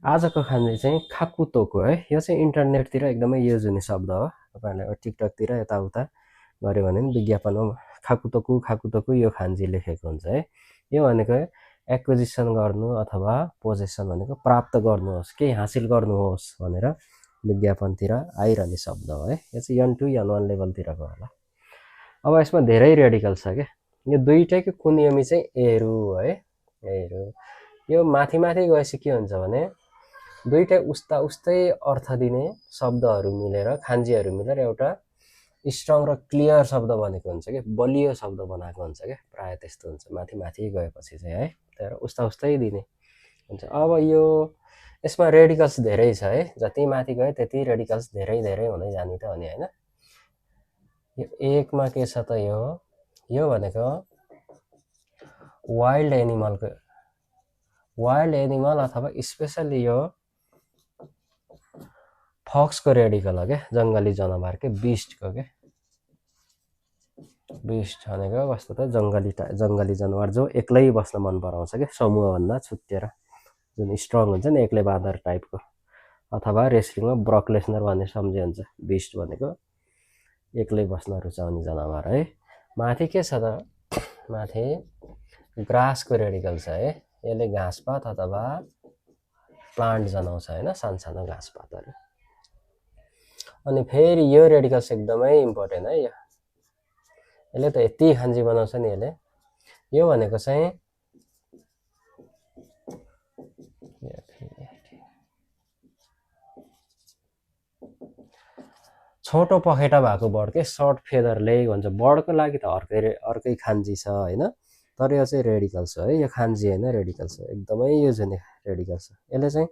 आजको खान्जी चाहिँ खाकुतोको है। यो चाहिँ इन्टरनेटतिर एकदमै युज हुने शब्द हो। तपाईँहरूले टिकटकतिर यताउता गऱ्यो भने पनि विज्ञापनमा खाकुतोकु यो खान्जी लेखेको हुन्छ है। यो भनेको एक्विजिसन गर्नु अथवा पोजेसन भनेको प्राप्त गर्नुहोस्, केही हासिल गर्नुहोस् भनेर विज्ञापनतिर आइरहने शब्द हो है। यो चाहिँ N2 N1 लेभलतिरको होला। अब यसमा धेरै रेडिकल छ क्या। यो दुईटैको कुनियमी चाहिँ एरु है, एरु। यो माथि माथि गएपछि के हुन्छ भने दुईटै उस्तै अर्थ दिने शब्दहरू मिलेर, खान्जीहरू मिलेर एउटा स्ट्रङ र क्लियर शब्द बनेको हुन्छ क्या, बलियो शब्द बनाएको हुन्छ क्या। प्रायः त्यस्तो हुन्छ माथि माथि गएपछि चाहिँ है। तर उस्तै दिने हुन्छ। अब यो यसमा रेडिकल्स धेरै छ है। जति माथि गयो त्यति रेडिकल्स धेरै हुँदै जाने त अनि हैन। यो एकमा के छ त यो भनेको वाइल्ड एनिमल अथवा स्पेसली यो फक्सको रेडिकल हो क्या, जङ्गली जनावर के बिस्टको के। बिस्ट भनेको कस्तो त जङ्गली जनावर जो एक्लै बस्न मन पराउँछ क्या, समूहभन्दा छुट्टिएर, जुन स्ट्रङ हुन्छ नि एक्लै बाँदर टाइपको। अथवा रेस्लिङमा ब्रक लेसनर भन्ने सम्झे हुन्छ, बिस्ट भनेको एक्लै बस्न रुचाउने जनावर है। माथि के छ त, माथि ग्रासको रेडिकल छ है। यसले घाँसपात अथवा प्लान्ट जनाउँछ हैन, सानसानो घाँसपातहरू। अनि फेरि यो रेडिकल्स एकदमै इम्पोर्टेन्ट है। यसले त यति खान्जी बनाउँछ नि यसले। यो भनेको चाहिँ छोटो पखेटा भएको बर्ड के, सर्ट फेदर लेग भन्छ। बर्डको लागि त अर्कै खान्जी छ हैन, तर यो चाहिँ रेडिकल्स हो है। यो खान्जी हैन, रेडिकल्स हो, एकदमै युज हुने रेडिकल्स हो। यसले चाहिँ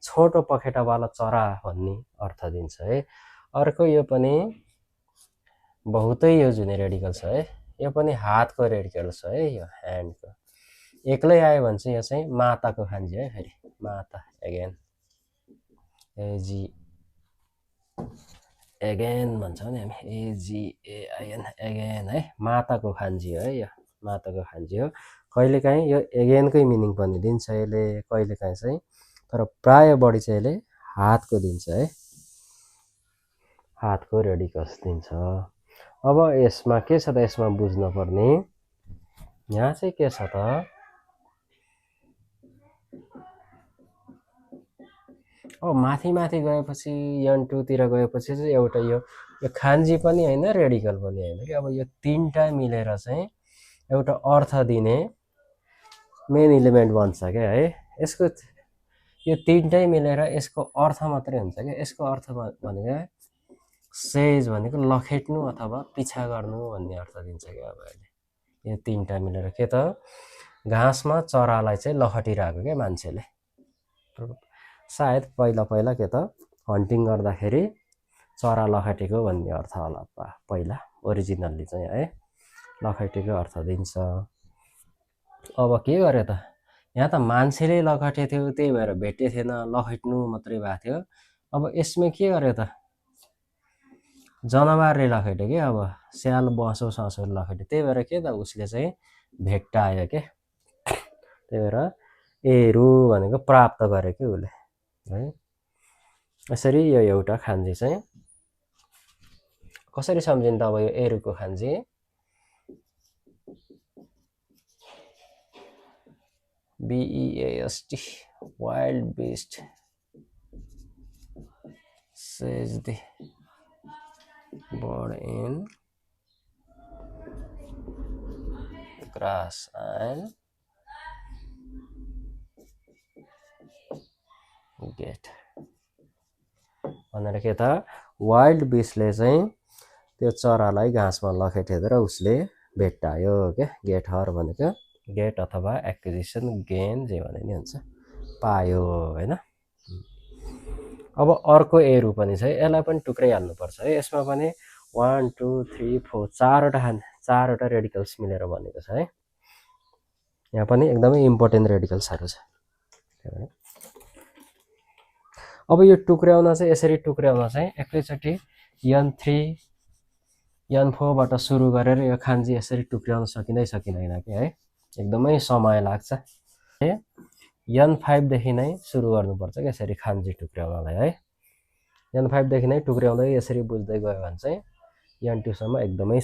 छोटो पखेटावाला चरा भन्ने अर्थ दिन्छ है। अर्को यो पनि बहुतै युज हुने रेडिकल्स है। यो पनि हातको रेडिकल्स है, यो ह्यान्डको। एक्लै आयो भने चाहिँ यो चाहिँ माताको खान्जी है। फेरि माता एगेन, एजी एगेन भन्छौँ नि हामी, एजिएआइएन एगेन है। माताको खान्जी हो है, यो माताको खान्जी हो। कहिलेकाहीँ यो एगेनकै मिनिङ पनि दिन्छ यसले, कहिलेकाहीँ चाहिँ, तर प्राय बढी चाहिँ यसले हातको दिन्छ है, हातको रेडिकल्स दिन्छ। अब यसमा के छ त, यसमा बुझ्न पर्ने यहाँ चाहिँ के छ त, अब माथि माथि गएपछि N2 तिर गएपछि चाहिँ एउटा यो खान्जी पनि हैन, रेडिकल पनि हैन कि। अब यो तीनटा मिलेर चाहिँ एउटा अर्थ दिने मेन इलिमेन्ट बन्छ क्या है। यसको यो तीनटै मिलेर यसको अर्थ मात्रै हुन्छ क्या। यसको अर्थ भनेको सेज भनेको लखेट्नु अथवा पिछा गर्नु भन्ने अर्थ दिन्छ क्या। अब यो तीनटा मिलेर के त, घाँसमा चरालाई चाहिँ लखटिरहेको क्या मान्छेले। सायद पहिला के त हन्टिङ गर्दाखेरि चरा लखटेको भन्ने अर्थ होला पहिला, ओरिजिनल्ली चाहिँ है, लखटेको अर्थ दिन्छ। अब के गर्यो त, यहाँ त मान्छेले लखटे थियो, त्यही भएर भेटे थिएन, लखट्नु मात्रै भएको थियो। अब यसमा के गर्यो त, जनावरले लखेट्यो क्या। अब स्याल बसो ससोले लखेट्यो, त्यही भएर के त उसले चाहिँ भेट्टायो क्या। त्यही भएर एरु भनेको प्राप्त गर्यो कि उसले है। यसरी यो एउटा खान्जी चाहिँ कसरी सम्झिन्छ अब यो एरुको खान्जी। BEAST, wild beast, says the bird in grass and get भनेर के त, वाइल्ड बिस्टले चाहिँ त्यो चरालाई घाँसमा लखेटेर उसले भेट्टायो क्या। गेट हर भनेको गेट अथवा एक्विजिसन, गेन जे भने नि हुन्छ, पायो हैन। अब अर्को एरु पनि छ, यसलाई पनि टुक्राइहाल्नुपर्छ है। यसमा पनि 1 2 3 4 चारवटा रेडिकल्स मिलेर बनेको छ है। यहाँ पनि एकदमै इम्पोर्टेन्ट रेडिकल्सहरू छ। अब यो टुक्राउन चाहिँ यसरी टुक्राउन चाहिँ एकैचोटि N3 N4 बाट सुरु गरेर यो खान्जी यसरी टुक्राउन सकिँदैन कि है, एकदमै समय लाग्छ। यन 5 देखि नै सुरु गर्नुपर्छ के यसरी खान्जी टुक्र्याउनलाई है यन 5 देखि नै टुक्र्याउँदै यसरी बुझ्दै गयो भने चाहिँ यन 2 सम्म एकदमै